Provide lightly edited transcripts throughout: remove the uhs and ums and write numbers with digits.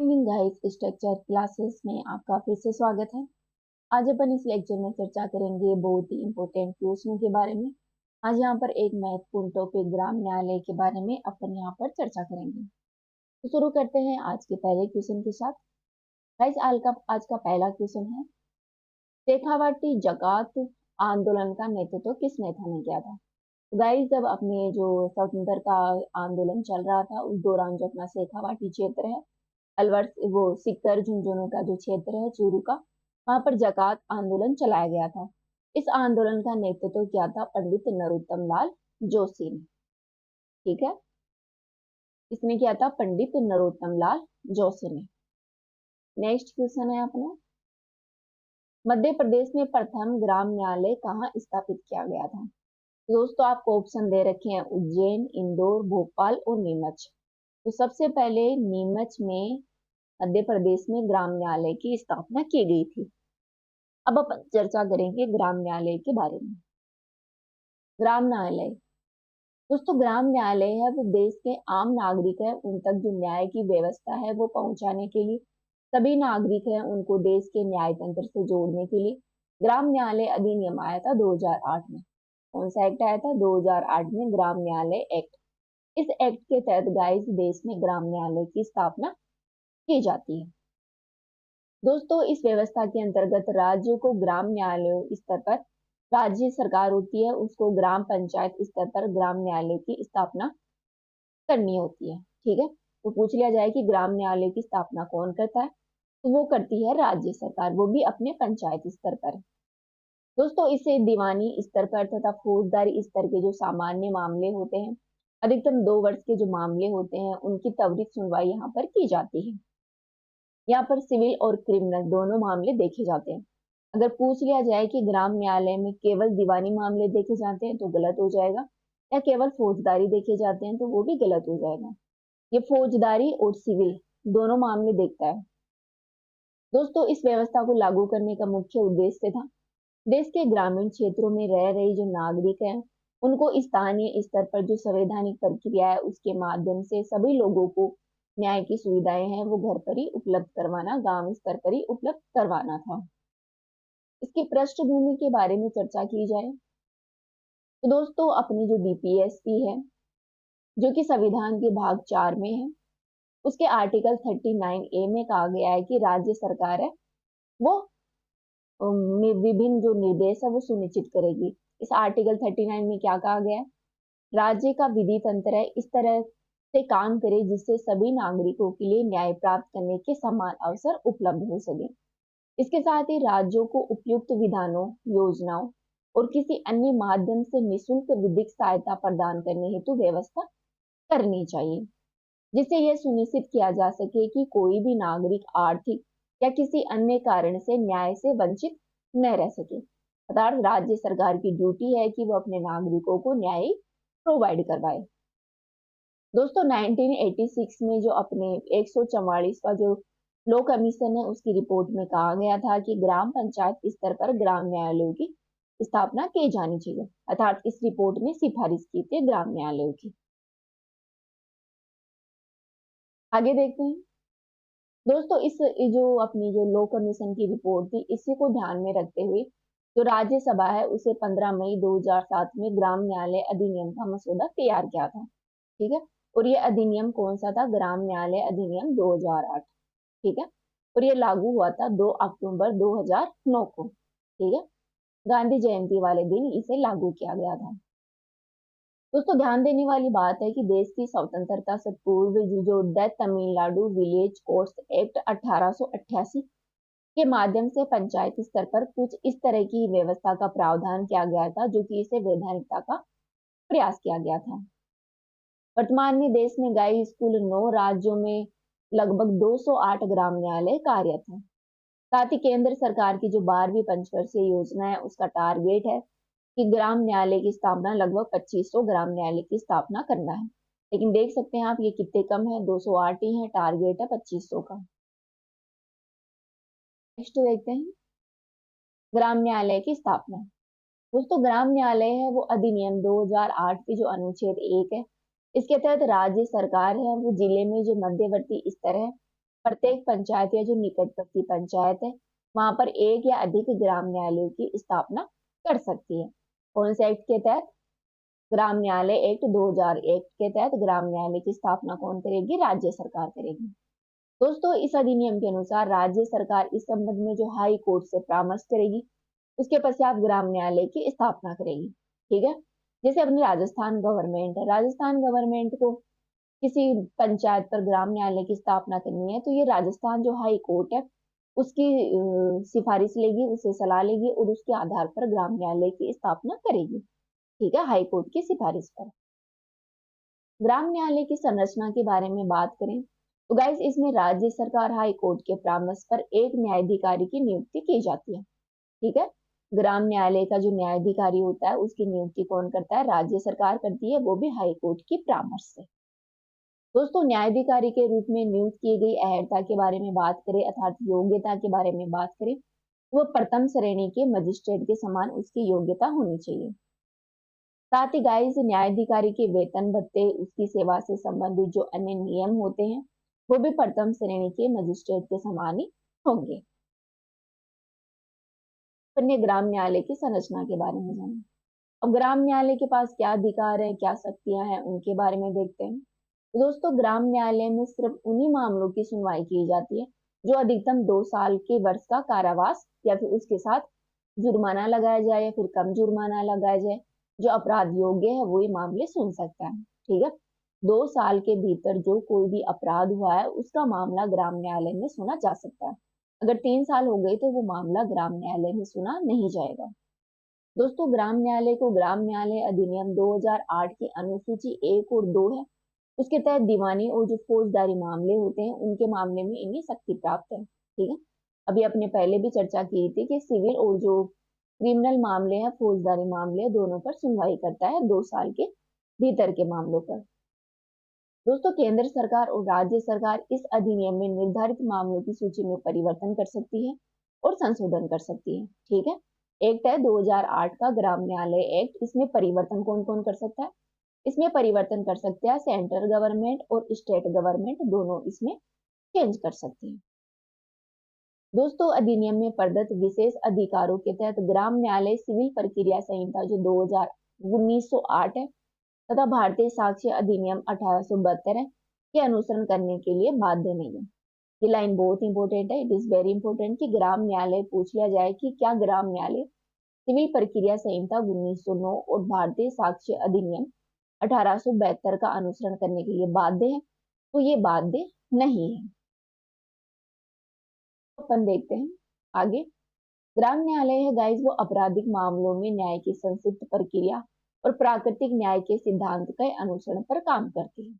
Evening guys, structure classes में आपका फिर से स्वागत है। आज अपन इस लेक्चर में चर्चा करेंगे बहुत ही इंपॉर्टेंट क्वेश्चन के बारे में। आज यहाँ पर एक महत्वपूर्ण टॉपिक ग्राम न्यायालय के बारे में अपन यहाँ पर चर्चा करेंगे। तो शुरू करते हैं आज के पहले क्वेश्चन के साथ। गाइस, आज का पहला क्वेश्चन है, शेखावाटी जकात आंदोलन का नेतृत्व किस नेता ने किया था? गाइस, जब अपने जो स्वतंत्रता आंदोलन चल रहा था उस दौरान जो अपना शेखावाटी क्षेत्र है, अलवर वो सिक्कर झुंझुनू का जो क्षेत्र है चूरू का, वहां पर जकात आंदोलन चलाया गया था। इस आंदोलन का नेतृत्व किया था पंडित नरोत्तम लाल जोशी ने। ठीक है, इसने किया था पंडित नरोत्तम लाल जोशी ने। नेक्स्ट क्वेश्चन है अपना, मध्य प्रदेश में प्रथम ग्राम न्यायालय कहाँ स्थापित किया गया था? दोस्तों, आपको ऑप्शन दे रखे हैं उज्जैन, इंदौर, भोपाल और नीमच। तो सबसे पहले नीमच में मध्य प्रदेश में ग्राम न्यायालय की स्थापना की गई थी। अब अपन चर्चा करेंगे ग्राम न्यायालय के बारे में। ग्राम न्यायालय, दोस्तों ग्राम न्यायालय है वो देश के आम नागरिक है उन तक जो न्याय की व्यवस्था है वो पहुंचाने के लिए, सभी नागरिक हैं उनको देश के न्याय तंत्र से जोड़ने के लिए ग्राम न्यायालय अधिनियम आया था 2008 में। कौन सा एक्ट आया था? 2008 में ग्राम न्यायालय एक्ट। इस एक्ट के तहत गाइस देश में ग्राम न्यायालय की स्थापना की जाती है। दोस्तों, इस व्यवस्था के अंतर्गत राज्यों को ग्राम न्यायालय स्तर पर, राज्य सरकार होती है उसको ग्राम पंचायत स्तर पर ग्राम न्यायालय की स्थापना करनी होती है। ठीक है, तो पूछ लिया जाए कि ग्राम न्यायालय की स्थापना कौन करता है, तो वो करती है राज्य सरकार, वो भी अपने पंचायत स्तर पर। दोस्तों, इसे दीवानी स्तर पर तथा फौजदारी स्तर के जो सामान्य मामले होते हैं, अधिकतम 2 वर्ष के जो मामले होते हैं उनकी त्वरित सुनवाई यहाँ पर की जाती है। यहाँ पर सिविल और क्रिमिनल दोनों मामले देखे जाते हैं। अगर पूछ लिया जाए कि ग्राम न्यायालय में केवल दीवानी मामले देखे जाते हैं तो गलत हो जाएगा, या केवल फौजदारी देखे जाते हैं तो वो भी गलत हो जाएगा। ये फौजदारी और सिविल दोनों मामले देखता है। दोस्तों, इस व्यवस्था को लागू करने का मुख्य उद्देश्य था देश के ग्रामीण क्षेत्रों में रह रहे जो नागरिक हैं उनको स्थानीय स्तर पर जो संवैधानिक प्रक्रिया है उसके माध्यम से सभी लोगों को न्याय की सुविधाएं हैं वो घर पर ही उपलब्ध करवाना, गांव स्तर पर ही उपलब्ध करवाना था। इसकी पृष्ठभूमि के बारे में चर्चा की जाए तो दोस्तों, अपनी जो बीपीएससी है जो कि संविधान के भाग 4 में है, उसके आर्टिकल 39A में कहा गया है कि राज्य सरकार है वो विभिन्न जो निर्देश है वो सुनिश्चित करेगी। इस आर्टिकल 39 में क्या कहा गया है? राज्य का विधि तंत्र है इस तरह से काम करे जिससे सभी नागरिकों के लिए न्याय प्राप्त करने के समान अवसर उपलब्ध हो सके। इसके साथ ही राज्यों को उपयुक्त विधानों, योजनाओं और किसी अन्य माध्यम से निःशुल्क विधिक सहायता प्रदान करने हेतु व्यवस्था करनी चाहिए, जिससे यह सुनिश्चित किया जा सके कि कोई भी नागरिक आर्थिक या किसी अन्य कारण से न्याय से वंचित न रह सके। अर्थात राज्य सरकार की ड्यूटी है कि वो अपने नागरिकों को न्याय प्रोवाइड करवाए। दोस्तों, 1986 में जो अपने 144वां जो लॉ कमीशन है उसकी रिपोर्ट में कहा गया था कि ग्राम पंचायत स्तर पर ग्राम न्यायालयों की स्थापना की जानी चाहिए। अर्थात इस रिपोर्ट में सिफारिश की थी ग्राम न्यायालयों की। आगे देखते हैं दोस्तों, इस जो अपनी जो लॉ कमीशन की रिपोर्ट थी इसी को ध्यान में रखते हुए जो राज्यसभा है उसे 15 मई 2007 में ग्राम न्यायालय अधिनियम का मसौदा तैयार किया था। ठीक है, और ये अधिनियम कौन सा था? ग्राम न्यायालय अधिनियम 2008। ठीक है, और ये लागू हुआ था 2 अक्टूबर 2009 को। ठीक है, गांधी जयंती वाले दिन इसे लागू किया गया था। दोस्तों, ध्यान देने वाली बात है कि देश की स्वतंत्रता से पूर्व जो the Tamil Nadu village courts act 1888 के माध्यम से पंचायत स्तर पर कुछ इस तरह की व्यवस्था का प्रावधान किया गया था जो कि इसे वैधानिकता का प्रयास किया गया था। वर्तमान में देश में गाइस कुल 9 राज्यों में लगभग 208 ग्राम न्यायालय कार्यरत हैं। साथ ही केंद्र सरकार की जो 12वीं पंचवर्षीय योजना है उसका टारगेट है कि ग्राम न्यायालय की स्थापना लगभग 2500 ग्राम न्यायालय की स्थापना करना है। लेकिन देख सकते हैं आप ये कितने कम है, 208 ही है, टारगेट है 2500 का। नेक्स्ट देखते हैं ग्राम न्यायालय की स्थापना। दोस्तों, ग्राम न्यायालय है वो अधिनियम 2008 की जो अनुच्छेद 1 है इसके तहत राज्य सरकार है वो जिले में जो मध्यवर्ती स्तर है प्रत्येक पंचायत या जो निकटवर्ती पंचायत है वहां पर एक या अधिक ग्राम न्यायालयों की स्थापना कर सकती है। कौन से एक्ट के तहत? ग्राम न्यायालय एक्ट 2001 के तहत ग्राम न्यायालय की स्थापना कौन करेगी? राज्य सरकार करेगी। दोस्तों, इस अधिनियम के अनुसार राज्य सरकार इस संबंध में जो हाई कोर्ट से परामर्श करेगी, उसके पश्चात ग्राम न्यायालय की स्थापना करेगी। ठीक है। जैसे अपनी राजस्थान गवर्नमेंट है, राजस्थान गवर्नमेंट को किसी पंचायत पर ग्राम न्यायालय की स्थापना करनी है तो ये राजस्थान जो हाई कोर्ट है उसकी सिफारिश लेगी, उससे सलाह लेगी और उसके आधार पर ग्राम न्यायालय की स्थापना करेगी। ठीक है, हाई कोर्ट की सिफारिश पर। ग्राम न्यायालय की संरचना के बारे में बात करें तो गाइस, इसमें राज्य सरकार हाई कोर्ट के परामर्श पर एक न्यायाधिकारी की नियुक्ति की जाती है। ठीक है। ग्राम न्यायालय का जो न्यायाधिकारी होता है उसकी नियुक्ति कौन करता है? राज्य सरकार करती है, वो भी हाई कोर्ट की परामर्श से। दोस्तों, न्यायाधिकारी के रूप में नियुक्त की गई अहर्ता के बारे में बात करें अर्थात योग्यता के बारे में बात करें, वह प्रथम श्रेणी के मजिस्ट्रेट के समान उसकी योग्यता होनी चाहिए। साथ ही गाइस, न्यायाधिकारी के वेतन भत्ते, उसकी सेवा से संबंधित जो अन्य नियम होते हैं वो भी प्रथम श्रेणी के मजिस्ट्रेट के समान ही होंगे। अन्य ग्राम न्यायालय की संरचना के बारे में जानें। अब ग्राम न्यायालय के पास क्या अधिकार है, क्या शक्तियां हैं, उनके बारे में देखते हैं। तो दोस्तों, ग्राम न्यायालय में सिर्फ उन्हीं मामलों की सुनवाई की जाती है जो अधिकतम 2 साल के वर्ष का कारावास या फिर उसके साथ जुर्माना लगाया जाए या फिर कम जुर्माना लगाया जाए। जो अपराध योग्य है वही मामले सुन सकता है। ठीक है। 2 साल के भीतर जो कोई भी अपराध हुआ है उसका मामला ग्राम न्यायालय में सुना जा सकता है। अगर 3 साल हो गए तो वो मामला ग्राम न्यायालय में सुना नहीं जाएगा। दोस्तों, ग्राम न्यायालय को ग्राम न्यायालय अधिनियम 2008 की अनुसूची 1 और 2 है, उसके तहत दीवानी और जो फौजदारी मामले होते हैं उनके मामले में इन्हें शक्ति प्राप्त है। ठीक है। अभी अपने पहले भी चर्चा की थी कि सिविल और जो क्रिमिनल मामले हैं, फौजदारी मामले, दोनों पर सुनवाई करता है 2 साल के भीतर के मामलों पर। दोस्तों, केंद्र सरकार और राज्य सरकार इस अधिनियम में निर्धारित मामलों की सूची में परिवर्तन कर सकती है और संशोधन कर सकती है। ठीक है। एक्ट है 2008 का ग्राम न्यायालय एक्ट, इसमें परिवर्तन कौन कौन कर सकता है? इसमें परिवर्तन कर सकते हैं सेंट्रल गवर्नमेंट और स्टेट गवर्नमेंट, दोनों इसमें चेंज कर सकते हैं। दोस्तों, अधिनियम में प्रदत्त विशेष अधिकारों के तहत ग्राम न्यायालय सिविल प्रक्रिया संहिता जो 1908 है तथा भारतीय साक्ष्य अधिनियम 1872 है के अनुसरण करने के लिए बाध्य नहीं है। ये लाइन बहुत इंपॉर्टेंट है, इट इज वेरी इंपॉर्टेंट कि ग्राम न्यायालय पूछ लिया जाए कि क्या ग्राम न्यायालय सिविल प्रक्रिया संहिता 1909 और भारतीय साक्ष्य अधिनियम 1872 का अनुसरण करने के लिए बाध्य है, तो ये बाध्य नहीं है। अपन देखते हैं आगे। ग्राम न्यायालय है गाइस, वो आपराधिक मामलों में न्याय की संक्षिप्त प्रक्रिया और प्राकृतिक न्याय के सिद्धांत के अनुसरण पर काम करती है।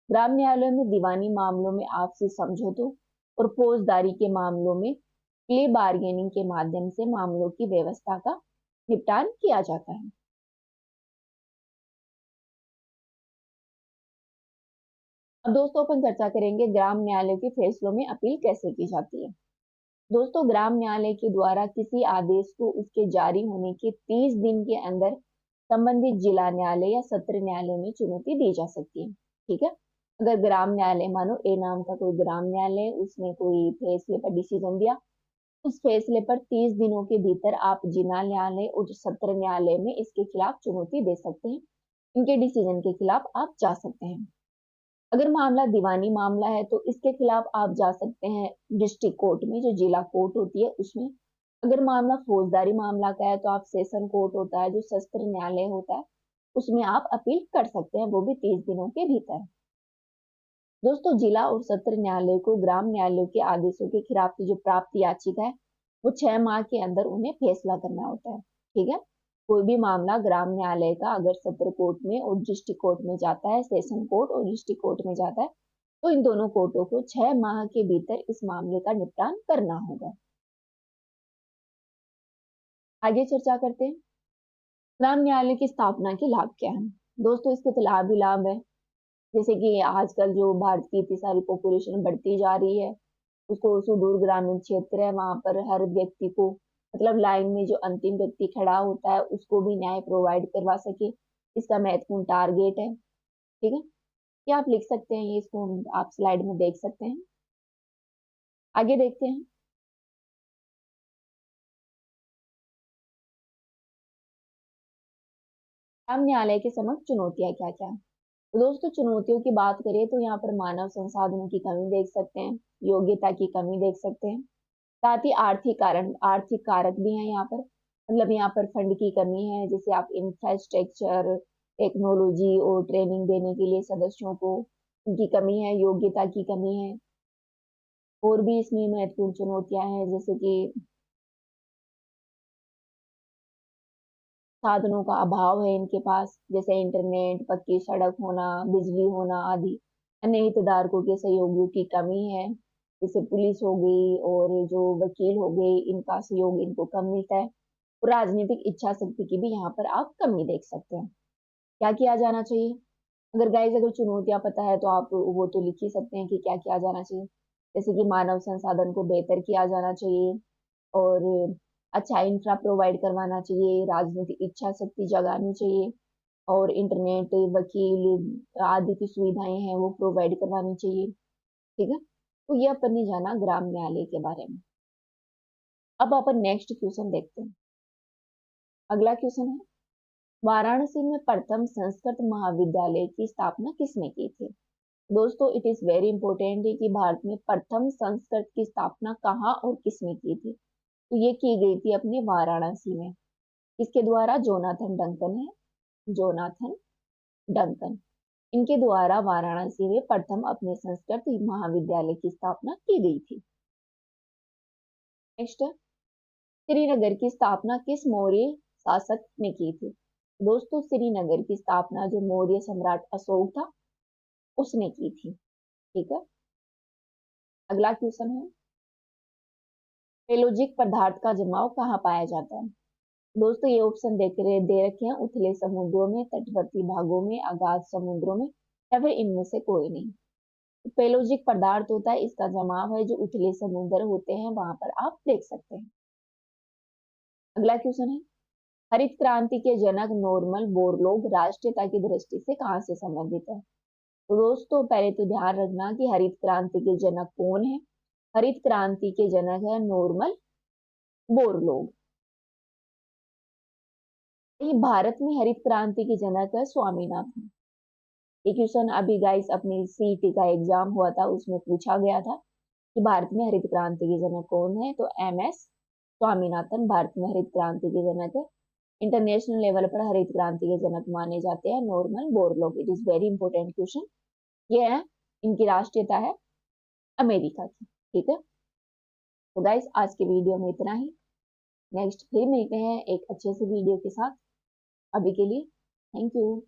ग्राम न्यायालयों में दीवानी मामलों में आपसी समझौतों और फौजदारी के मामलों में प्ले बार्गेनिंग के माध्यम से मामलों की व्यवस्था का निपटान किया जाता है। अब दोस्तों, अपन चर्चा करेंगे ग्राम न्यायालय के फैसलों में अपील कैसे की जाती है। दोस्तों, ग्राम न्यायालय के द्वारा किसी आदेश को उसके जारी होने के 30 दिन के अंदर संबंधित जिला न्यायालय या सत्र न्यायालय में चुनौती दी जा सकती है। ठीक है। अगर ग्राम न्यायालय, मानो ए नाम का कोई ग्राम न्यायालय, उसने कोई फैसले पर डिसीजन दिया, उस फैसले पर 30 दिनों के भीतर आप जिला न्यायालय और सत्र न्यायालय में इसके खिलाफ चुनौती दे सकते हैं। इनके डिसीजन के खिलाफ आप जा सकते हैं। अगर मामला दीवानी मामला है तो इसके खिलाफ आप जा सकते हैं डिस्ट्रिक्ट कोर्ट में, जो जिला कोर्ट होती है उसमें। अगर मामला फौजदारी मामला का है तो आप सेशन कोर्ट होता है, जो सत्र न्यायालय होता है, उसमें आप अपील कर सकते हैं, वो भी 30 दिनों के भीतर। दोस्तों, जिला और सत्र न्यायालय को ग्राम न्यायालय के आदेशों के खिलाफ की जो प्राप्त याचिका है वो 6 माह के अंदर उन्हें फैसला करना होता है। ठीक है। कोई भी मामला ग्राम न्यायालय का अगर सत्र कोर्ट में और डिस्ट्रिक्ट कोर्ट में जाता है, सेशन कोर्ट और डिस्ट्रिक्ट कोर्ट में जाता है, तो इन दोनों कोर्टों को 6 माह के भीतर इस मामले का निपटान करना होगा। आगे चर्चा करते हैं ग्राम न्यायालय की स्थापना के लाभ क्या है। दोस्तों, इसके तो लाभ ही लाभ है। जैसे कि आजकल जो भारत की इतनी सारी पॉपुलेशन बढ़ती जा रही है, उसको सुदूर ग्रामीण क्षेत्र है वहां पर हर व्यक्ति को, मतलब लाइन में जो अंतिम व्यक्ति खड़ा होता है उसको भी न्याय प्रोवाइड करवा सके, इसका महत्वपूर्ण टारगेट है। ठीक है। क्या आप लिख सकते हैं ये, इसको आप स्लाइड में देख सकते हैं। आगे देखते हैं। ग्राम न्यायालय के समक्ष चुनौतियां क्या क्या है। तो दोस्तों चुनौतियों की बात करें तो यहाँ पर मानव संसाधनों की कमी देख सकते हैं, योग्यता की कमी देख सकते हैं, साथ ही आर्थिक कारक भी हैं यहाँ पर। मतलब यहाँ पर फंड की कमी है, जैसे आप इंफ्रास्ट्रक्चर, टेक्नोलॉजी और ट्रेनिंग देने के लिए सदस्यों को उनकी कमी है, योग्यता की कमी है। और भी इसमें महत्वपूर्ण चुनौतियां हैं, जैसे कि साधनों का अभाव है इनके पास, जैसे इंटरनेट, पक्की सड़क होना, बिजली होना आदि। अन्य हितधारकों के सहयोगियों की कमी है, जैसे पुलिस हो गई और जो वकील हो गए, इनका सहयोग इनको कम मिलता है। और राजनीतिक इच्छा शक्ति की भी यहाँ पर आप कमी देख सकते हैं। क्या किया जाना चाहिए? अगर चुनौतियां पता है तो आप वो तो लिख ही सकते हैं कि क्या किया जाना चाहिए। जैसे कि मानव संसाधन को बेहतर किया जाना चाहिए, और अच्छा इंफ्रा प्रोवाइड करवाना चाहिए, राजनीतिक इच्छा शक्ति जगानी चाहिए, और इंटरनेट, वकील आदि की सुविधाएं हैं वो प्रोवाइड करवानी चाहिए। ठीक है, तो ये अपन ने जाना ग्राम न्यायालय के बारे में। अब अपन नेक्स्ट क्वेश्चन देखते हैं। अगला क्वेश्चन है, वाराणसी में प्रथम संस्कृत महाविद्यालय की स्थापना किसने की थी? दोस्तों इट इज वेरी इंपॉर्टेंट है कि भारत में प्रथम संस्कृत की स्थापना कहाँ और किसने की थी। तो ये की गई थी अपने वाराणसी में। इसके द्वारा जोनाथन डंकन है, जोनाथन डंकन, इनके द्वारा वाराणसी में प्रथम अपने संस्कृत महाविद्यालय की स्थापना की गई थी। नेक्स्ट, श्रीनगर की स्थापना किस मौर्य शासक ने की थी? दोस्तों श्रीनगर की स्थापना जो मौर्य सम्राट अशोक था उसने की थी। ठीक है, अगला क्वेश्चन है, पेलोजिक पदार्थ का जमाव कहाँ पाया जाता है? दोस्तों ये ऑप्शन दे रखे हैं, उथले समुद्रों में, तटवर्ती भागों में, अगाध समुद्रों में, या फिर इनमें से कोई नहीं। तो पेलोजिक पदार्थ होता है, इसका जमाव है जो उथले समुद्र होते हैं वहां पर आप देख सकते हैं। अगला क्वेश्चन है, हरित क्रांति के जनक नॉर्मन बोरलॉग राष्ट्रीयता की दृष्टि से कहाँ से संबंधित है? तो दोस्तों पहले तो ध्यान रखना कि हरित क्रांति के जनक कौन है। हरित क्रांति के जनक है नॉर्मन बोरलॉग। भारत में हरित क्रांति के जनक है स्वामीनाथन। ये क्वेश्चन अभी गाइस अपनी सीईटी का एग्जाम हुआ था, उसमें पूछा गया था कि भारत में हरित क्रांति के जनक कौन है, तो एम एस स्वामीनाथन भारत में हरित क्रांति के जनक है। इंटरनेशनल लेवल पर हरित क्रांति के जनक माने जाते हैं Norman Borlaug. It is very important question. ये है, इनकी राष्ट्रीयता है अमेरिका की। ठीक है, तो गाइस आज के वीडियो में इतना ही। नेक्स्ट फिर मिलते हैं एक अच्छे से वीडियो के साथ। अभी के लिए थैंक यू।